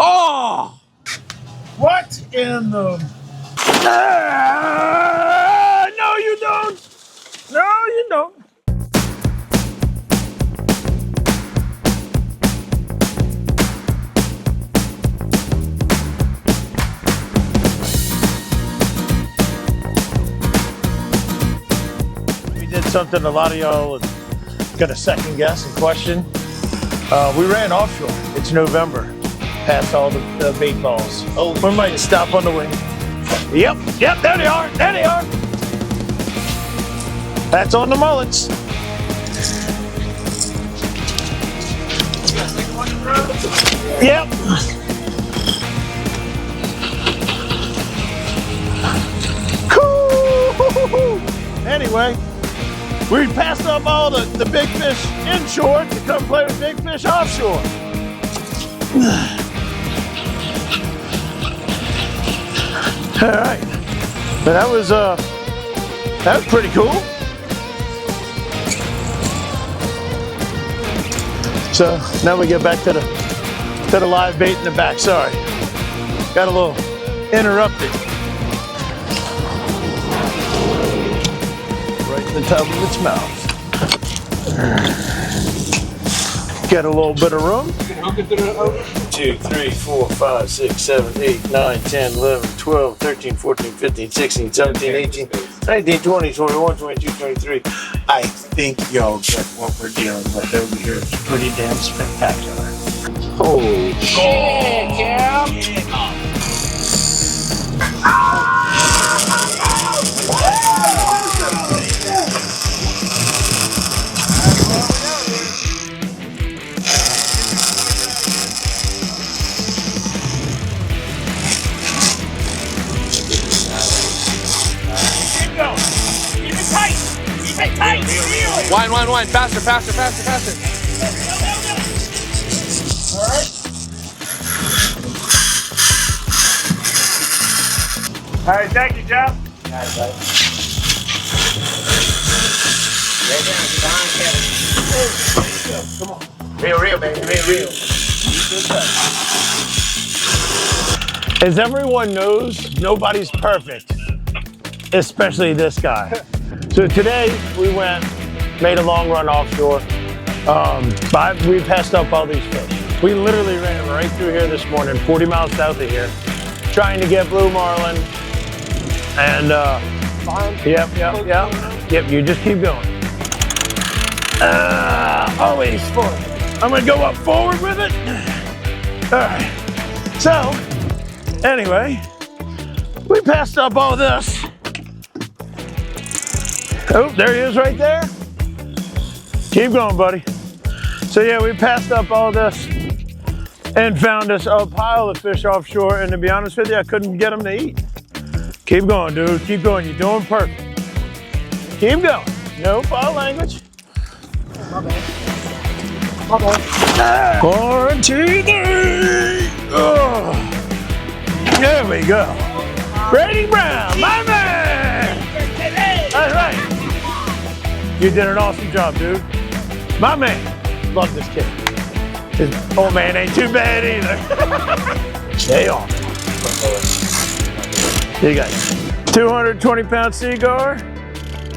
Oh! What in the... no, you don't. No, you don't. We did something a lot of y'all gonna second guess and question. We ran offshore. It's November. Past all the bait balls. Oh, we might stop on the wing. Yep, there they are, there they are. That's on the mullets. Yep. Cool. Anyway, we passed up all the big fish inshore to come play with big fish offshore. All right, but that was pretty cool. So now we get back to the live bait in the back. Sorry, got a little interrupted. Right in the top of its mouth. Get a little bit of room. 2, 3, 4, 5, 6, 7, 8, 9, 10, 11, 12, 13, 14, 15, 16, 17, 18, 19, 20, 21, 22, 23. I think y'all get what we're dealing with over here. It's pretty damn spectacular. Holy shit, yeah. Wine, faster. All right. All right, thank you, Jeff. All right, buddy. Come on. Real, baby, real. As everyone knows, nobody's perfect, especially this guy. So today we made a long run offshore. We passed up all these fish. We literally ran right through here this morning, 40 miles south of here, trying to get blue marlin. And yep, you just keep going. Always forward. I'm gonna go up forward with it. All right, so anyway, we passed up all this. Oh, there he is right there. Keep going, buddy. So yeah, we passed up all this and found us a pile of fish offshore, and to be honest with you, I couldn't get them to eat. Keep going, dude, keep going. You're doing perfect. Keep going. No foul language. My bad. Quarantine. Oh. There we go. Brady Brown, my man. That's right. You did an awesome job, dude. My man. Love this kid. His old man ain't too bad either. Stay on. Here you go. 220-pound seaguar.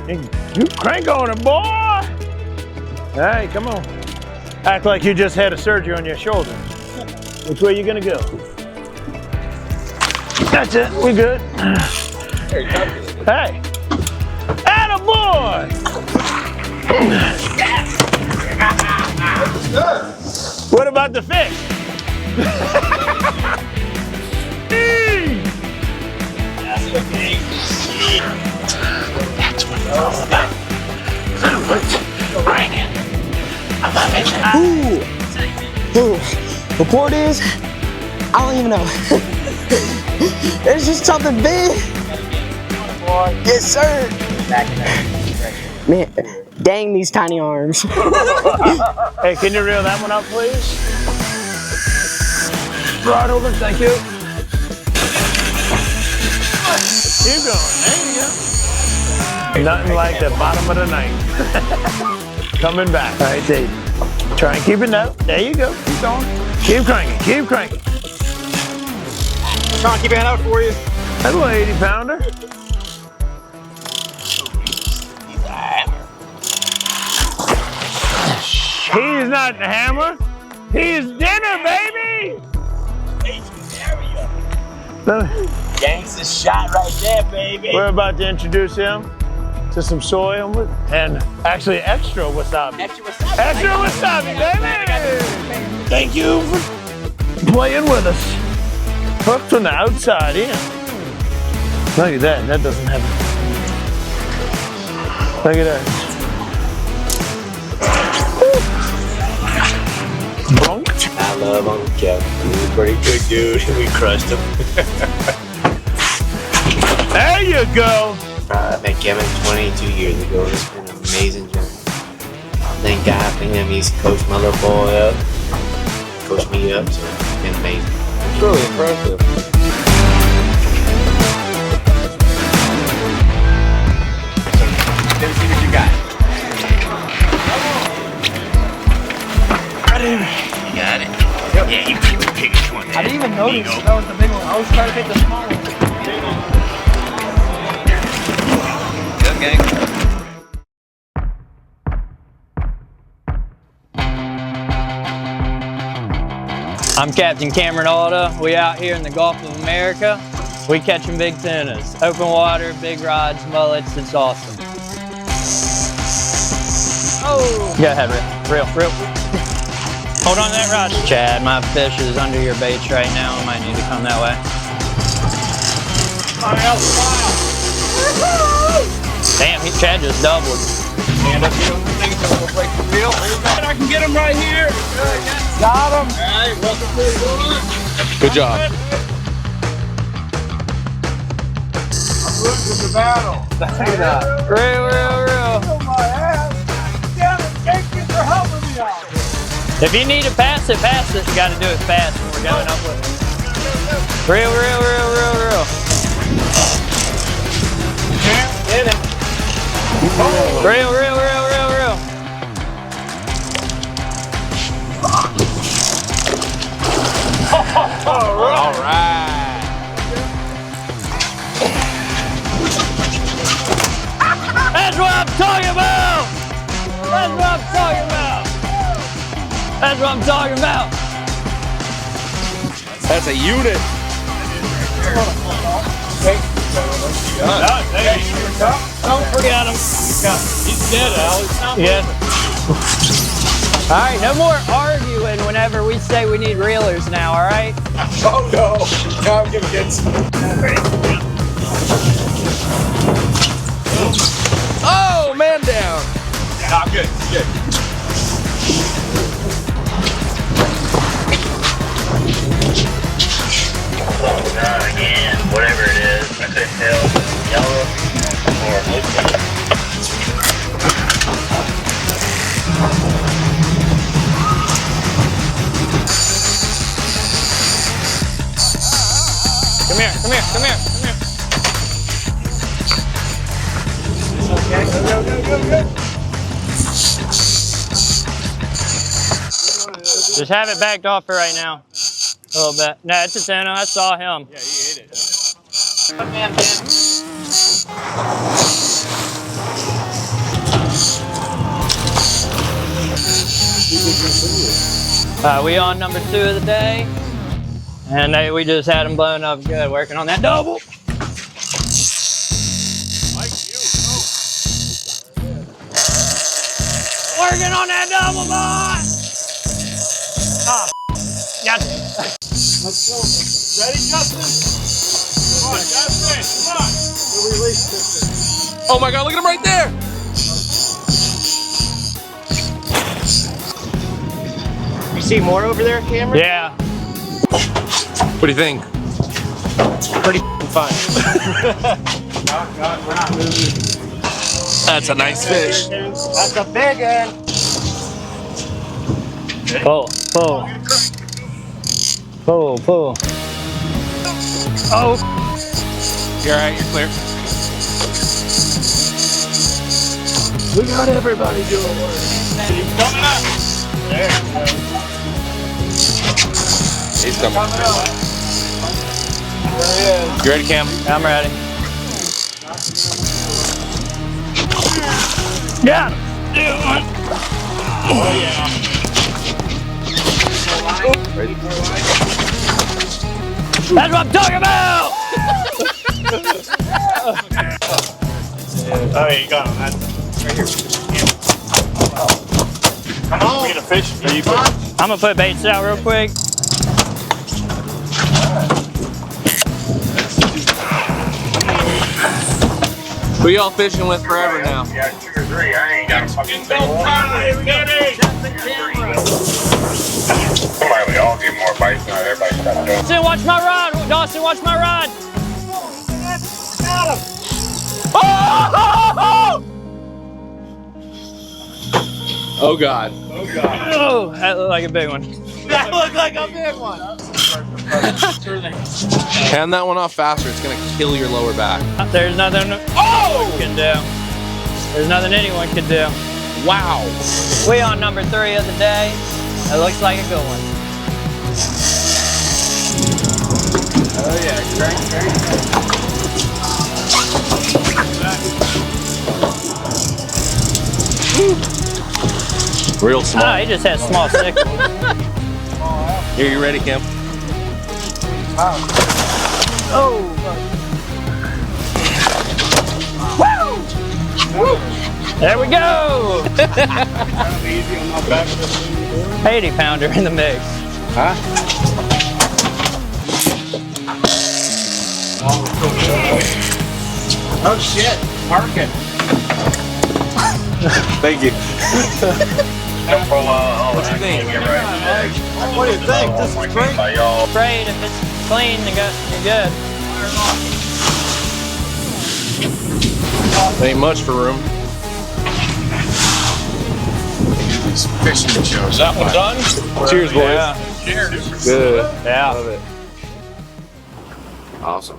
You crank on it, boy. Hey, come on. Act like you just had a surgery on your shoulder. Which way you gonna go? That's it, we good. Hey. Attaboy! What about the fish? That's what it's all about. Bring it. I love it. Ooh. Report is, I don't even know. It's just something big. Yes, sir. Man, dang these tiny arms. Hey, can you reel that one up, please? Rod over, thank you. Keep going, there you go. Nothing like the bottom of the night. Coming back. All right, Dave. Try and keep it up. There you go. Keep going. Keep cranking. Keep cranking. Sean, keep your hand out for you. That's a little 80-pounder. He's not the hammer. He's dinner, baby. Gangsta shot right there, baby. We're about to introduce him to some soy and actually extra wasabi. Extra wasabi. Extra wasabi, baby. Thank you for playing with us. Hooked from the outside in. Look at that. That doesn't have it. Look at that. Bonk. I love Uncle Kevin. He's a pretty good dude. We crushed him. There you go. I met Kevin 22 years ago. It's been an amazing journey. Thank God for him. He's coached my little boy up, coached me up, so it's been amazing. It's really impressive. Let me see what you got. You got it. Yep. Yeah, you keep the biggest one. I didn't even notice that was the big one. I was trying to take the small one. Good gang. I'm Captain Cameron Alda. We out here in the Gulf of America. We catching big tunas. Open water, big rods, mullets, it's awesome. Oh! Go ahead, reel. Hold on to that rod. Chad, my fish is under your baits right now. I might need to come that way. Damn, Chad just doubled. Stand up here. Think it's gonna break the reel. I can get him right here. Got him. All right, welcome to the one. Good job. I'm losing the battle. Reel. If you need to pass it. You gotta do it fast when we're going up with it. Reel. Get him. Reel. All right. That's what I'm talking about! That's a unit. Don't forget him. He's dead, Al. He's not Yeah. All right, no more arguing whenever we say we need reelers now, all right? Oh no. Now I'm gonna get some. Oh, man down. Nah, good. Again, whatever it is, I couldn't tell if it's yellow or blue. Come here. Okay, go. Just have it backed off for right now. A little bit. No, it's a tuna. I saw him. Yeah, he ate it. We on number 2 of the day. And we just had them blown up good, working on that double. Working on that double, boy! Oh, got it. Let's go. Ready, Justin? Come on, Justin. Come on. We'll release this. Oh my God, look at him right there. You see more over there, Cameron? Yeah. What do you think? Pretty fun. We're not moving. That's a nice fish. That's a big one. Pull. Oh. You're all right, you're clear. We got everybody doing work. He's coming up. There you go. He's coming up. You ready, Cam? I'm ready. Got him. Oh yeah. That's what I'm talking about! Oh, you got him. That's right here. Come on. We get a fish. Are you fishing? I'm gonna put baits out real quick. Who y'all fishing with forever now? Yeah, 2 or 3. I ain't got a fucking thing. Somebody, we all get more bites now. Everybody stopped doing. Dawson, watch my rod! Dawson, watch my rod! Got him. Oh God. Oh, that looked like a big one. That looked like a big one. Hand that one off faster. It's gonna kill your lower back. There's nothing you can do. There's nothing anyone can do. Wow. We on number 3 of the day. It looks like a good one. Oh, yeah. Crank. Real small. Oh, he just has small stick. Here, you ready, Cam? Oh! Woo! There we go! 80 pounder in the mix. Huh? Oh shit. Mark it. Thank you. What you think? What do you think? This is great. Afraid if it's clean, you're good. Ain't much for room. These fishing shows. That one done? Cheers, boys. Yeah. Cheers. Good. Yeah. Love it. Awesome.